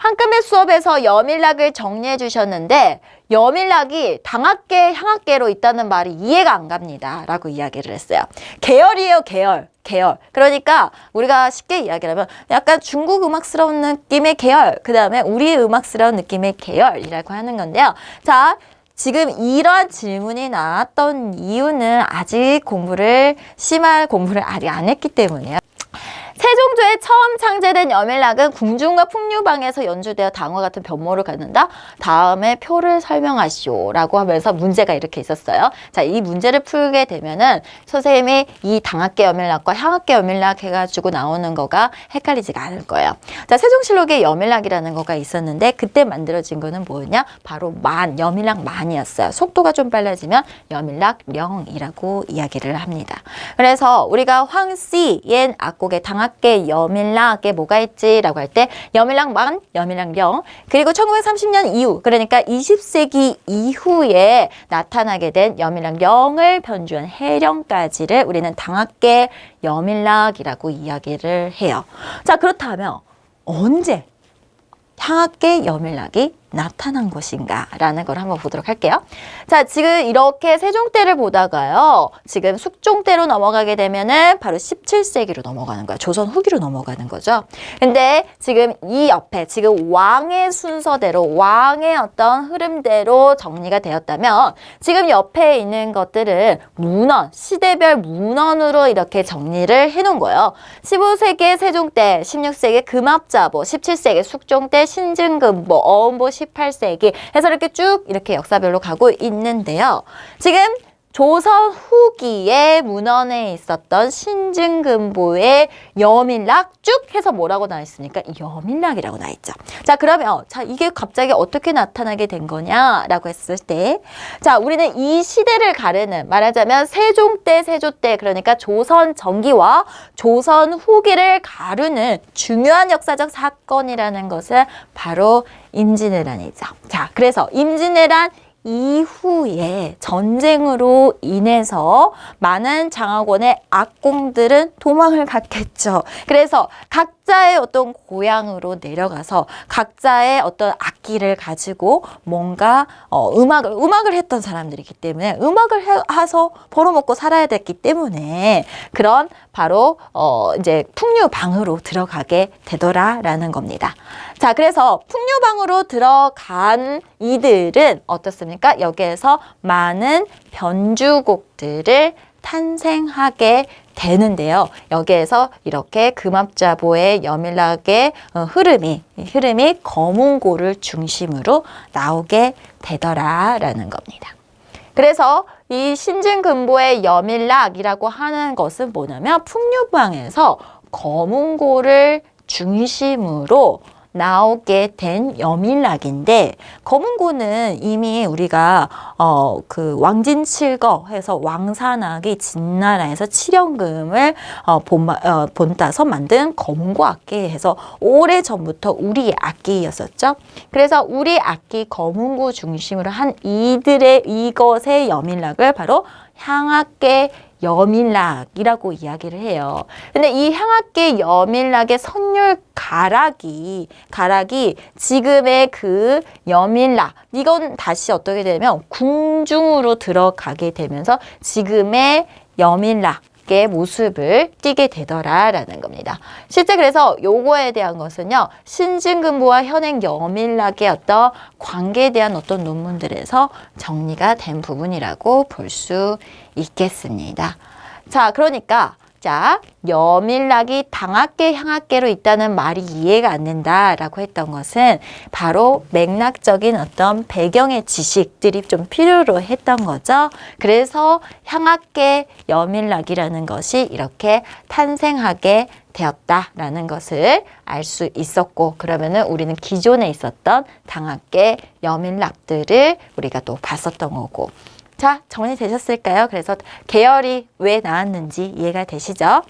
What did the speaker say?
한금의 수업에서 여밀락을 정리해 주셨는데 여밀락이 당학계, 향학계로 있다는 말이 이해가 안 갑니다 라고 이야기를 했어요. 계열이에요, 계열. 그러니까 우리가 쉽게 이야기를 하면 약간 중국 음악스러운 느낌의 계열, 그 다음에 우리 음악스러운 느낌의 계열이라고 하는 건데요. 자, 지금 이러한 질문이 나왔던 이유는 아직 심할 공부를 아직 안 했기 때문이에요. 세종조에 처음 창제된 여밀락은 궁중과 풍류방에서 연주되어 당화 같은 변모를 갖는다. 다음에 표를 설명하시오 라고 하면서 문제가 이렇게 있었어요. 자, 이 문제를 풀게 되면은 선생님이 이 당학계 여밀락과 향학계 여밀락 해가지고 나오는 거가 헷갈리지가 않을 거예요. 자, 세종실록에 여밀락이라는 거가 있었는데 그때 만들어진 거는 뭐였냐? 바로 여밀락 만이었어요. 속도가 좀 빨라지면 여밀락 령이라고 이야기를 합니다. 그래서 우리가 황씨, 옌, 악곡의 당학계 여밀락에 뭐가 있지? 라고 할 때 여밀락 만, 여밀락 령, 그리고 1930년 이후, 그러니까 20세기 이후에 나타나게 된 여밀락 령을 변주한 해령까지를 우리는 당학계 여밀락이라고 이야기를 해요. 자, 그렇다면 언제 향학계 여밀락이 나타난 것인가 라는 걸 한번 보도록 할게요. 자, 지금 이렇게 세종 때를 보다가요. 지금 숙종 때로 넘어가게 되면은 바로 17세기로 넘어가는 거야. 조선 후기로 넘어가는 거죠. 근데 지금 이 옆에 지금 왕의 순서대로 왕의 어떤 흐름대로 정리가 되었다면 지금 옆에 있는 것들은 문헌, 시대별 문헌으로 이렇게 정리를 해 놓은 거예요. 15세기 세종 때, 16세기 금압자보, 17세기 숙종 때 신증금보, 어음보 18세기 해서 이렇게 쭉 이렇게 역사별로 가고 있는데요. 지금 조선 후기에 문헌에 있었던 신증금보의 여밀락 쭉 해서 뭐라고 나와 있으니까 여밀락이라고 나와 있죠. 자, 그러면 이게 갑자기 어떻게 나타나게 된 거냐라고 했을 때, 자, 우리는 이 시대를 가르는, 말하자면 세종 때, 세조 때, 그러니까 조선 전기와 조선 후기를 가르는 중요한 역사적 사건이라는 것은 바로 임진왜란이죠. 자, 그래서 임진왜란 이후에 전쟁으로 인해서 많은 장화권의 악공들은 도망을 갔겠죠. 그래서 각자의 어떤 고향으로 내려가서 각자의 어떤 악기를 가지고 뭔가 음악을 했던 사람들이기 때문에 음악을 해서 벌어먹고 살아야 됐기 때문에 그런 바로 이제 풍류방으로 들어가게 되더라라는 겁니다. 자, 그래서 풍류방으로 들어간 이들은 어떻습니까? 여기에서 많은 변주곡들을 탄생하게 되는데요. 여기에서 이렇게 금압자보의 여밀락의 흐름이 거문고를 중심으로 나오게 되더라라는 겁니다. 그래서 이 신증금보의 여밀락이라고 하는 것은 뭐냐면 풍류방에서 거문고를 중심으로 나오게 된 여밀락인데, 거문고는 이미 우리가 그 왕진칠거 해서 왕산악이 진나라에서 칠연금을 본따서 만든 거문고 악기 해서 오래전부터 우리 악기였었죠. 그래서 우리 악기 거문고 중심으로 한 이것의 여밀락을 바로 향학계 여밀락이라고 이야기를 해요. 근데 이 향학계 여밀락의 선율 가락이 지금의 그 여밀락, 이건 다시 어떻게 되면 궁중으로 들어가게 되면서 지금의 여밀락의 모습을 띠게 되더라라는 겁니다. 실제 그래서 요거에 대한 것은요, 신증금보와 현행 여밀락의 어떤 관계에 대한 어떤 논문들에서 정리가 된 부분이라고 볼 수 있겠습니다. 자, 그러니까 여밀락이 당학계, 향학계로 있다는 말이 이해가 안 된다라고 했던 것은 바로 맥락적인 어떤 배경의 지식들이 좀 필요로 했던 거죠. 그래서 향학계 여밀락이라는 것이 이렇게 탄생하게 되었다라는 것을 알 수 있었고, 그러면은 우리는 기존에 있었던 당학계 여밀락들을 우리가 또 봤었던 거고. 자, 정리되셨을까요? 그래서 계열이 왜 나왔는지 이해가 되시죠?